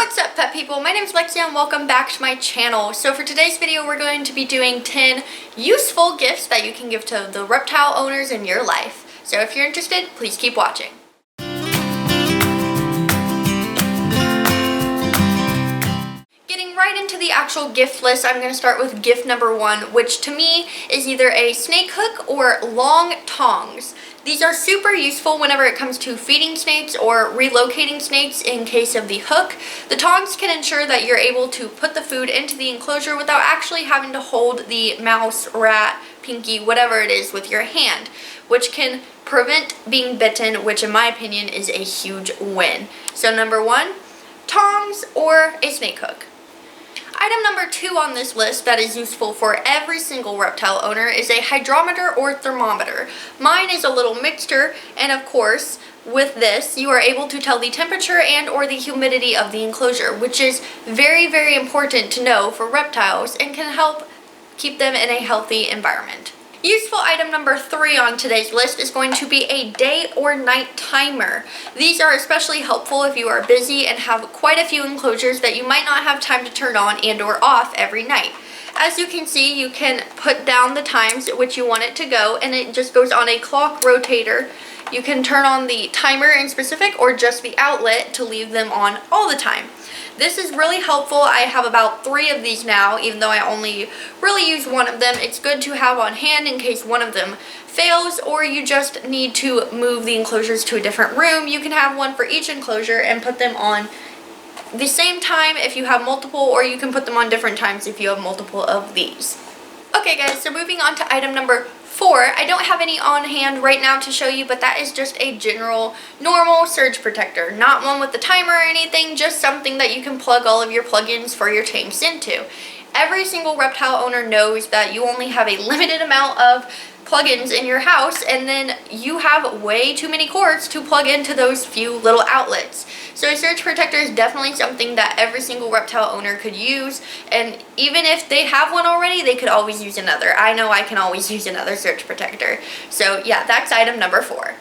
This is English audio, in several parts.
What's up, pet people? My name is Lexia and welcome back to my channel. So for today's video, we're going to be doing 10 useful gifts that you can give to the reptile owners in your life. So if you're interested, please keep watching. Getting right into the actual gift list, I'm going to start with gift number 1, which to me is either a snake hook or long tongs. These are super useful whenever it comes to feeding snakes or relocating snakes in case of the hook. The tongs can ensure that you're able to put the food into the enclosure without actually having to hold the mouse, rat, pinky, whatever it is with your hand, which can prevent being bitten, which in my opinion is a huge win. So number 1, tongs or a snake hook. Item number 2 on this list that is useful for every single reptile owner is a hydrometer or thermometer. Mine is a little mixture, and of course, with this, you are able to tell the temperature and or the humidity of the enclosure, which is very, very important to know for reptiles and can help keep them in a healthy environment. Useful item number 3 on today's list is going to be a day or night timer. These are especially helpful if you are busy and have quite a few enclosures that you might not have time to turn on and or off every night. As you can see, you can put down the times at which you want it to go, and it just goes on a clock rotator. You can turn on the timer in specific or just the outlet to leave them on all the time. This is really helpful. I have about 3 of these now, even though I only really use one of them. It's good to have on hand in case one of them fails or you just need to move the enclosures to a different room. You can have one for each enclosure and put them on the same time if you have multiple, or you can put them on different times if you have multiple of these. Okay guys, so moving on to item number 4. I don't have any on hand right now to show you, but that is just a general, normal surge protector. Not one with the timer or anything, just something that you can plug all of your plugins for your tanks into. Every single reptile owner knows that you only have a limited amount of plugins in your house, and then you have way too many cords to plug into those few little outlets. So a surge protector is definitely something that every single reptile owner could use, and even if they have one already, they could always use another. I know I can always use another surge protector. So yeah, that's item number 4.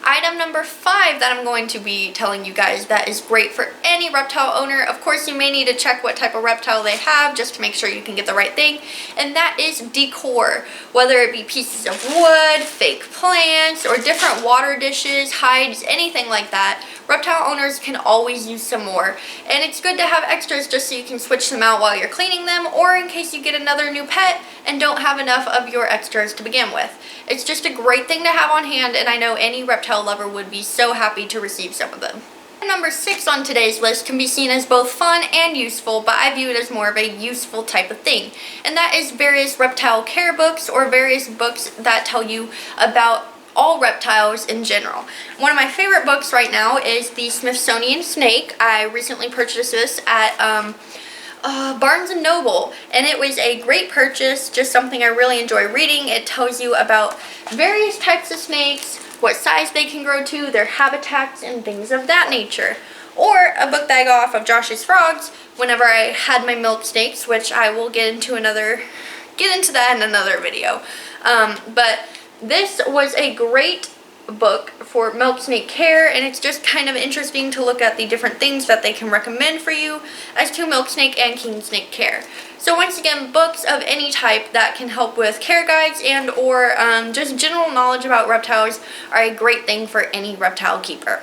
Item number 5 that I'm going to be telling you guys that is great for any reptile owner. Of course, you may need to check what type of reptile they have just to make sure you can get the right thing, and that is decor. Whether it be pieces of wood, fake plants, or different water dishes, hides, anything like that, reptile owners can always use some more. And it's good to have extras just so you can switch them out while you're cleaning them, or in case you get another new pet and don't have enough of your extras to begin with. It's just a great thing to have on hand, and I know any reptile lover would be so happy to receive some of them. Number 6 on today's list can be seen as both fun and useful, but I view it as more of a useful type of thing, and that is various reptile care books or various books that tell you about all reptiles in general. One of my favorite books right now is the Smithsonian Snake. I recently purchased this at Barnes & Noble, and it was a great purchase, just something I really enjoy reading. It tells you about various types of snakes, what size they can grow to, their habitats, and things of that nature. Or a book that I got off of Josh's Frogs whenever I had my milk snakes, which I will get into that in another video. But this was a great book for milk snake care, and it's just kind of interesting to look at the different things that they can recommend for you as to milk snake and king snake care. So once again, books of any type that can help with care guides and or just general knowledge about reptiles are a great thing for any reptile keeper.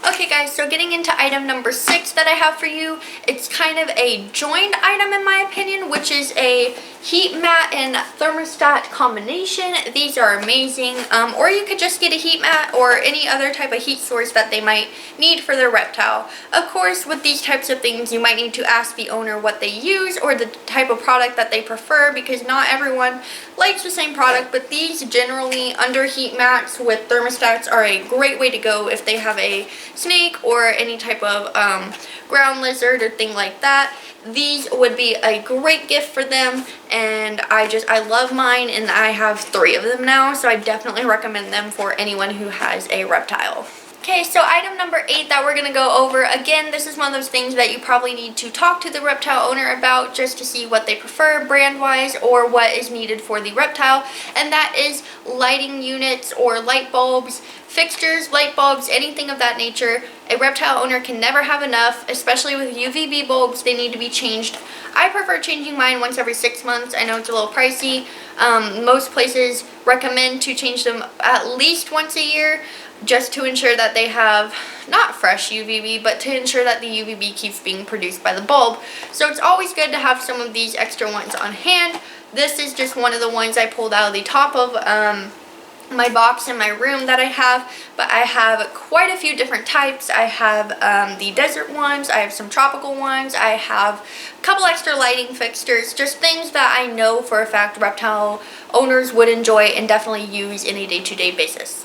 Okay guys, so getting into item number 6 that I have for you, it's kind of a joined item in my opinion, which is a heat mat and thermostat combination. These are amazing, or you could just get a heat mat or any other type of heat source that they might need for their reptile. Of course, with these types of things, you might need to ask the owner what they use or the type of product that they prefer, because not everyone likes the same product, but these generally under heat mats with thermostats are a great way to go if they have a snake or any type of ground lizard or thing like that. These would be a great gift for them, and I love mine, and I have 3 of them now, so I definitely recommend them for anyone who has a reptile. Okay, so item number 8 that we're going to go over, again, this is one of those things that you probably need to talk to the reptile owner about just to see what they prefer brand-wise or what is needed for the reptile, and that is lighting units or light bulbs, fixtures, light bulbs, anything of that nature. A reptile owner can never have enough, especially with UVB bulbs. They need to be changed. I prefer changing mine once every 6 months. I know it's a little pricey. Most places recommend to change them at least once a year, just to ensure that they have not fresh UVB, but to ensure that the UVB keeps being produced by the bulb. So it's always good to have some of these extra ones on hand. This is just one of the ones I pulled out of the top of my box in my room that I have, but I have quite a few different types. I have the desert ones, I have some tropical ones, I have a couple extra lighting fixtures, just things that I know for a fact reptile owners would enjoy and definitely use in a day-to-day basis.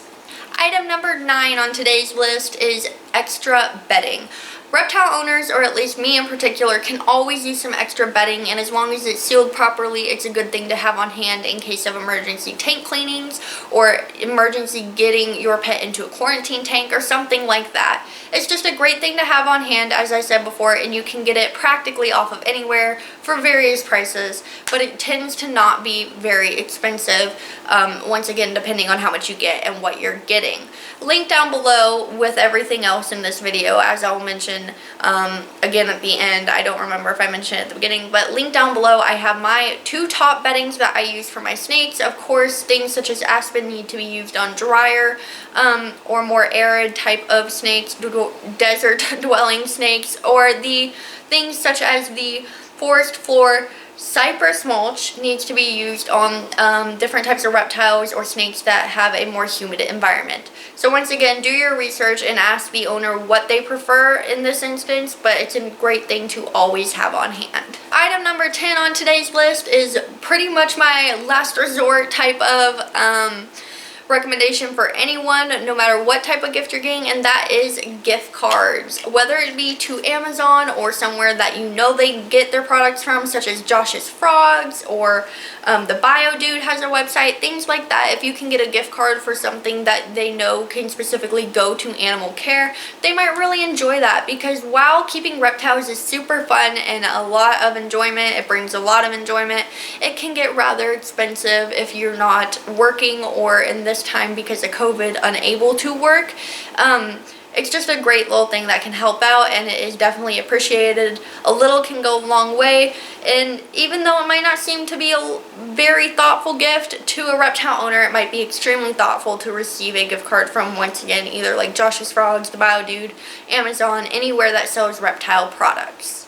Item number 9 on today's list is extra bedding. Reptile owners, or at least me in particular, can always use some extra bedding, and as long as it's sealed properly, it's a good thing to have on hand in case of emergency tank cleanings or emergency getting your pet into a quarantine tank or something like that. It's just a great thing to have on hand, as I said before, and you can get it practically off of anywhere for various prices, but it tends to not be very expensive, once again, depending on how much you get and what you're getting. Link down below with everything else in this video, as I'll mention again at the end. I don't remember if I mentioned it at the beginning, but link down below. I have my 2 top beddings that I use for my snakes. Of course, things such as Aspen need to be used on drier or more arid type of snakes, desert dwelling snakes, or the things such as the forest floor cypress mulch needs to be used on different types of reptiles or snakes that have a more humid environment. So once again, do your research and ask the owner what they prefer in this instance, but it's a great thing to always have on hand. Item number 10 on today's list is pretty much my last resort type of recommendation for anyone, no matter what type of gift you're getting, and that is gift cards. Whether it be to Amazon or somewhere that you know they get their products from, such as Josh's Frogs, or the Bio Dude has a website, things like that. If you can get a gift card for something that they know can specifically go to animal care, they might really enjoy that, because while keeping reptiles is super fun and a lot of enjoyment, it brings a lot of enjoyment, it can get rather expensive if you're not working, or in this time because of COVID unable to work. It's just a great little thing that can help out, and it is definitely appreciated. A little can go a long way, and even though it might not seem to be a very thoughtful gift to a reptile owner, it might be extremely thoughtful to receive a gift card from, once again, either like Josh's Frogs, the Bio Dude, Amazon, anywhere that sells reptile products.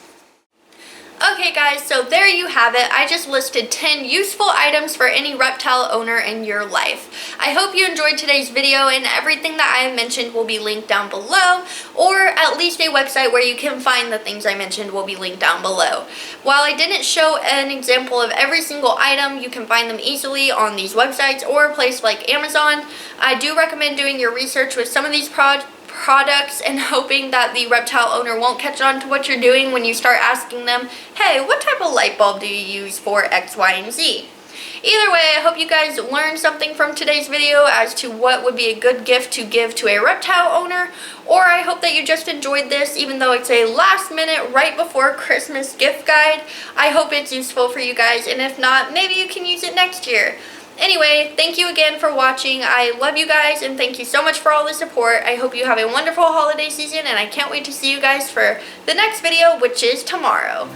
Okay guys, so there you have it. I just listed 10 useful items for any reptile owner in your life. I hope you enjoyed today's video, and everything that I have mentioned will be linked down below, or at least a website where you can find the things I mentioned will be linked down below. While I didn't show an example of every single item, you can find them easily on these websites or a place like Amazon. I do recommend doing your research with some of these products and hoping that the reptile owner won't catch on to what you're doing when you start asking them, hey, what type of light bulb do you use for X, Y, and Z? Either way, I hope you guys learned something from today's video as to what would be a good gift to give to a reptile owner, or I hope that you just enjoyed this, even though it's a last minute, right before Christmas gift guide. I hope it's useful for you guys, and if not, maybe you can use it next year. Anyway, thank you again for watching. I love you guys, and thank you so much for all the support. I hope you have a wonderful holiday season, and I can't wait to see you guys for the next video, which is tomorrow.